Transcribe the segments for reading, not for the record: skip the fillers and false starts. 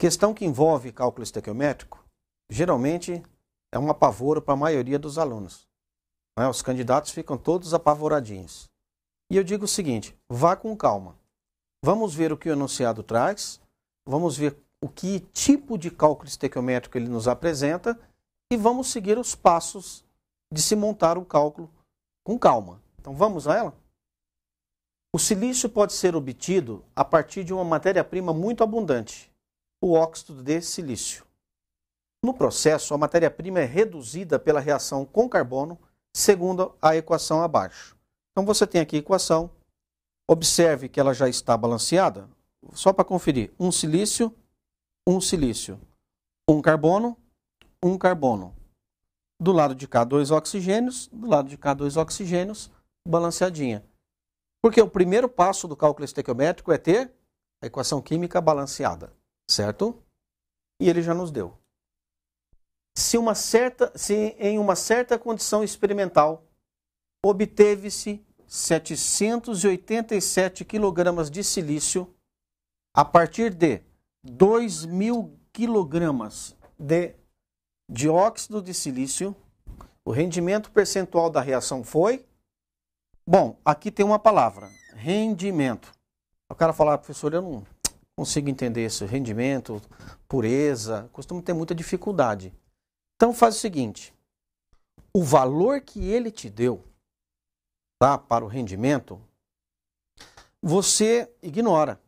Questão que envolve cálculo estequiométrico, geralmente é um apavoro para a maioria dos alunos. Né? Os candidatos ficam todos apavoradinhos. E eu digo o seguinte, vá com calma. Vamos ver o que o enunciado traz, vamos ver o que tipo de cálculo estequiométrico ele nos apresenta e vamos seguir os passos de se montar o cálculo com calma. Então vamos a ela? O silício pode ser obtido a partir de uma matéria-prima muito abundante, o óxido de silício. No processo, a matéria-prima é reduzida pela reação com carbono, segundo a equação abaixo. Então você tem aqui a equação, observe que ela já está balanceada, só para conferir, um silício, um carbono. Do lado de cá, 2 oxigênios, do lado de cá, 2 oxigênios, balanceadinha. Porque o primeiro passo do cálculo estequiométrico é ter a equação química balanceada, certo? E ele já nos deu. Se em uma certa condição experimental obteve-se 787 kg de silício a partir de 2.000 kg de dióxido de silício, o rendimento percentual da reação foi... Bom, aqui tem uma palavra, rendimento. O cara fala, professor, eu não consigo entender isso, rendimento, pureza, costumo ter muita dificuldade. Então faz o seguinte, o valor que ele te deu, tá, para o rendimento, você ignora.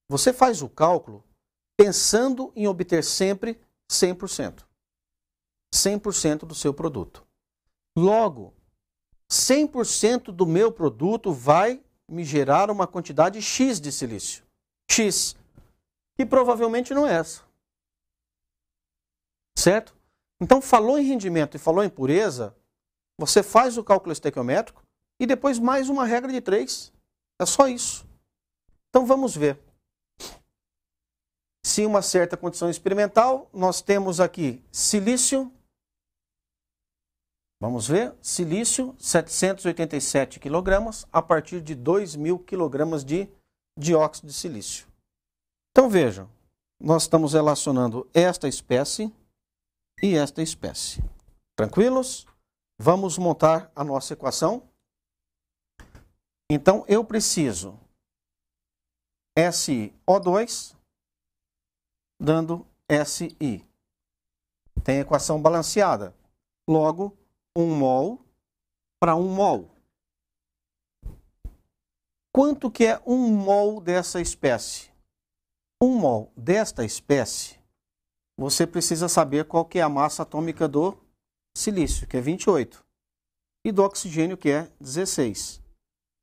Você faz o cálculo pensando em obter sempre 100%. 100% do seu produto. Logo, 100% do meu produto vai me gerar uma quantidade X de silício. X, que provavelmente não é essa. Certo? Então, falou em rendimento e falou em pureza, você faz o cálculo estequiométrico e depois mais uma regra de 3. É só isso. Então, vamos ver. Se em uma certa condição experimental, nós temos aqui silício. Vamos ver, silício, 787 kg a partir de 2.000 kg de dióxido de silício. Então vejam, nós estamos relacionando esta espécie e esta espécie. Tranquilos? Vamos montar a nossa equação. Então eu preciso SiO2 dando Si. Tem equação balanceada. Logo, 1 mol para 1 mol. Quanto que é 1 mol dessa espécie? 1 mol desta espécie, você precisa saber qual que é a massa atômica do silício, que é 28, e do oxigênio, que é 16.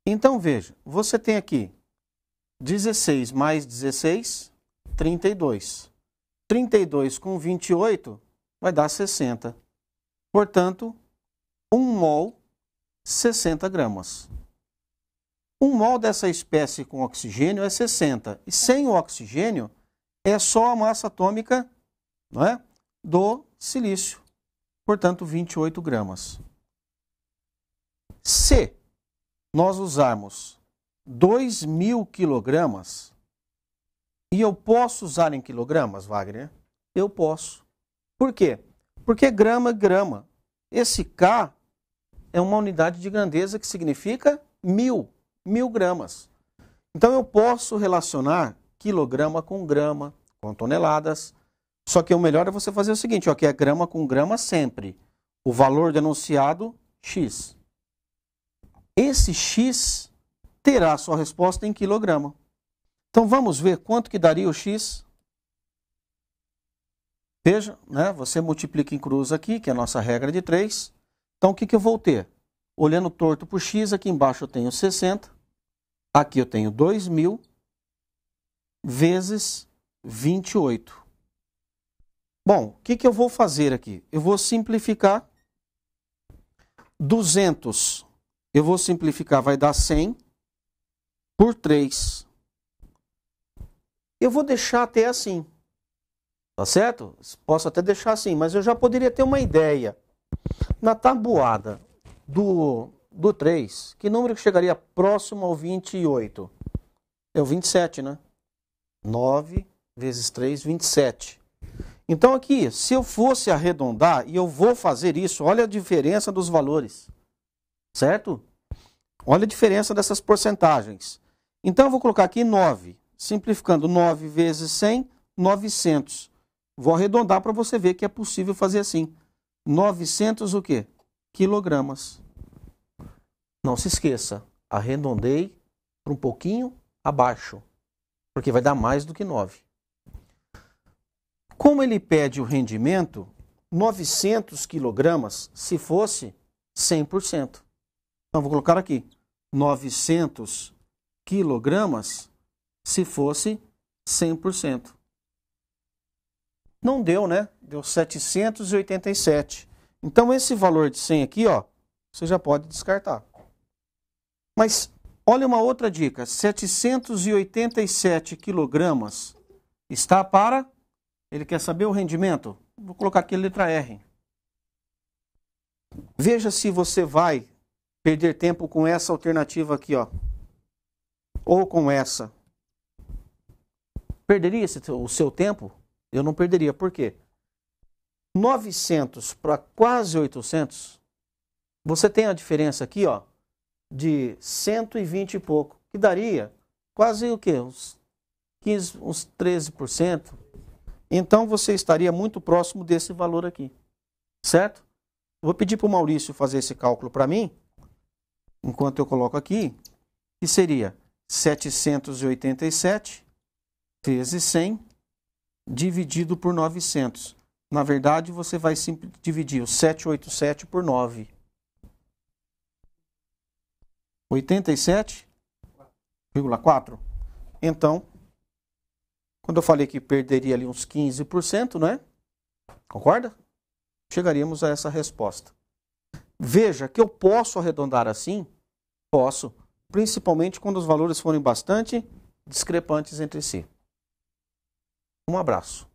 Então, veja, você tem aqui 16 mais 16, 32. 32 com 28 vai dar 60. Portanto, 1 mol, 60 gramas. 1 mol dessa espécie com oxigênio é 60. E sem o oxigênio, é só a massa atômica, não é, do silício. Portanto, 28 gramas. Se nós usarmos 2.000 quilogramas, e eu posso usar em quilogramas, Wagner? Eu posso. Por quê? Porque grama é grama. Esse K é uma unidade de grandeza que significa 1.000 gramas. Então eu posso relacionar quilograma com grama, com toneladas. Só que o melhor é você fazer o seguinte, ó, que é grama com grama sempre. O valor denunciado, X. Esse X terá a sua resposta em quilograma. Então vamos ver quanto que daria o X. Veja, né? Você multiplica em cruz aqui, que é a nossa regra de 3. Então, o que eu vou ter? Olhando torto para o X, aqui embaixo eu tenho 60. Aqui eu tenho 2.000 vezes 28. Bom, o que eu vou fazer aqui? Eu vou simplificar. 200, eu vou simplificar, vai dar 100 por 3. Eu vou deixar até assim. Tá certo? Posso até deixar assim, mas eu já poderia ter uma ideia. Na tabuada do 3, que número que chegaria próximo ao 28? É o 27, né? 9 vezes 3, 27. Então aqui, se eu fosse arredondar, e eu vou fazer isso, olha a diferença dos valores, certo? Olha a diferença dessas porcentagens. Então eu vou colocar aqui 9, simplificando 9 vezes 100, 900. Vou arredondar para você ver que é possível fazer assim. 900 o quê? Quilogramas. Não se esqueça, arredondei para um pouquinho abaixo, porque vai dar mais do que 9. Como ele pede o rendimento, 900 quilogramas se fosse 100%. Então, vou colocar aqui, 900 quilogramas se fosse 100%. Não deu, né? Deu 787. Então, esse valor de 100 aqui, ó, você já pode descartar. Mas, olha uma outra dica. 787 quilogramas está para... Ele quer saber o rendimento? Vou colocar aqui a letra R. Veja se você vai perder tempo com essa alternativa aqui, ó. Ou com essa. Perderia o seu tempo? Eu não perderia. Por quê? 900 para quase 800, você tem a diferença aqui, ó, de 120 e pouco, que daria quase o quê? Uns 15, uns 13%. Então, você estaria muito próximo desse valor aqui, certo? Vou pedir para o Maurício fazer esse cálculo para mim, enquanto eu coloco aqui, que seria 787 vezes 100 dividido por 900. Na verdade, você vai dividir o 787 por 9. 87,4. Então, quando eu falei que perderia ali uns 15%, não é? Concorda? Chegaríamos a essa resposta. Veja que eu posso arredondar assim? Posso. Principalmente quando os valores forem bastante discrepantes entre si. Um abraço.